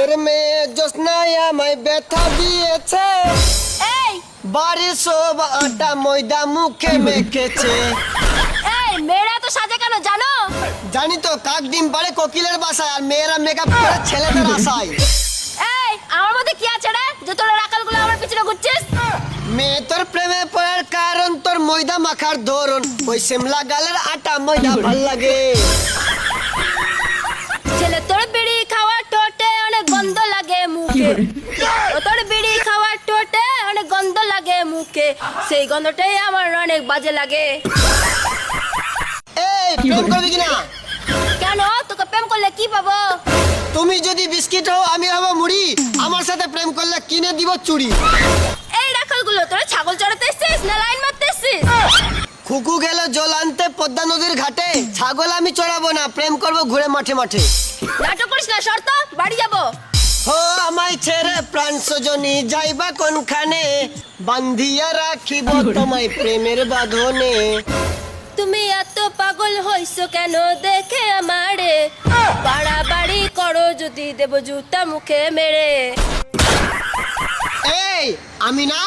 রাতের মেয়ে জ্যোৎস্নায় আমায় ব্যথা দিয়েছে, এই বাড়ির সব আটা ময়দা মুখে মেখেছে। এই মেয়েরা তো সাজে কেন জানো? জানি তো, কাক ডিম পাড়ে কোকিলের বাসায়, আর মেয়েরা মেকআপ করে ছেলেদের আশায়। এই আমার মধ্যে কি আছে রে যে তোরা রাকালগুলো আমার পিছনে ঘুরছিস? মেয়ে তোর প্রেমে পড়ার কারণ তোর ময়দা মাখার ধরন, ওই সিমলা গালের আটা ময়দা ভাল লাগে। ছেলে তোর বিড়ি খাওয়া ঠোঁটে অনেক গন্ধ লাগে মুখে, ও তোর বিড়ি খাওয়া ঠোঁটে অনেক গন্ধ লাগে মুখে, সেই গন্ধটাই আমার অনেক বাজে লাগে। এই প্রেম করবি কিনা? কেন, তোকে প্রেম করলে কি পাবো? তুমি যদি বিস্কিট হও আমি হব মুড়ি, আমার সাথে প্রেম করলে কিনে দিব চুড়ি। এই রাখালগুলো তোরা ছাগল চড়াতে এসছিস না লাইন মারতে এসছিস? খুকু গেল জল আনতে পদ্মা নদীর ঘাটে, ছাগল আমি চড়াবো না, প্রেম করব ঘুরে মাঠে মাঠে। নাটক করিস না, শর্ত বাড়ি যাবো। হো আমায় ছেড়ে প্রাণ সজনী যাইবা কোনখানে, বান্ধিয়া রাখিব তোমায় প্রেমের বাঁধনে। তুমি এত পাগল হইছো কেন দেখে আমারে, বাড়াবাড়ি করো যদি দেব জুতা মুখে মেরে। এই আমি না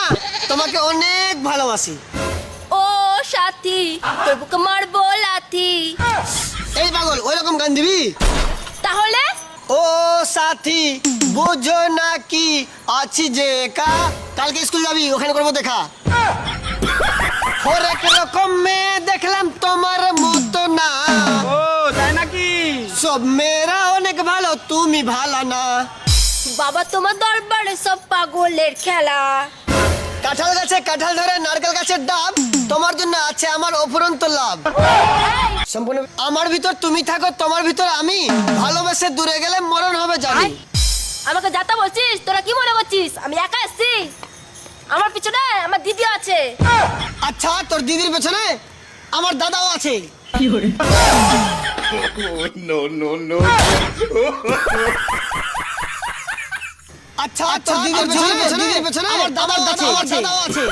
তোমাকে অনেক ভালোবাসি। ও সাথী তোর বুকে মারবো লাথি। এই পাগল ওইরকম গান দিবি? তাহলে ও সাথী বুঝো না কি আছি যে একা, কালকে স্কুল যাবি, ওখানে করবো দেখা। হরেক রকম মেয়ে দেখলাম তোমার মতো না, ও তাই নাকি? সব মেয়েরা অনেক ভালো, তুমি ভালো না। বাবা তোমার দরবারে সব পাগলের খেলা। কাঁঠাল গাছে কাঁঠাল ধরে নারকেল গাছের ডাব, তোমার জন্য আছে আমার অফুরন্ত লাভ। সম্পূর্ণ আমার ভিতর তুমি থাকো, তোমার ভিতর আমি, ভালোবেসে দূরে গেলে মরণ হবে জানি। আমাকে যাতা বলছিস? তোরা কি মনে করছিস আমি একা এসছি? আমার পিছনে আমার দিদি আছে। আচ্ছা তোর দিদির পেছনে আমার দাদাও আছে। No, no, no. আচ্ছা তোর দিদির পেছনে আমার দাদাও আছে।